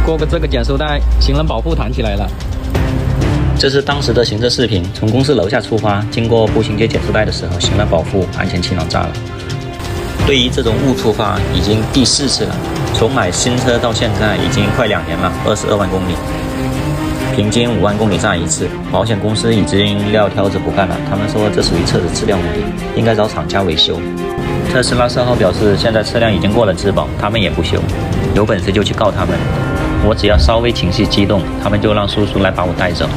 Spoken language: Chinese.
过个这个减速带，行人保护弹起来了。这是当时的行车视频，从公司楼下出发，经过步行街减速带的时候，行人保护安全气囊炸了。对于这种误触发，已经第4次了。从买新车到现在已经快2年了，22万公里，平均5万公里炸一次。保险公司已经撂挑子不干了，他们说这属于车子质量问题，应该找厂家维修。特斯拉售后表示，现在车辆已经过了质保，他们也不修，有本事就去告他们。我只要稍微情绪激动，他们就让叔叔来把我带走。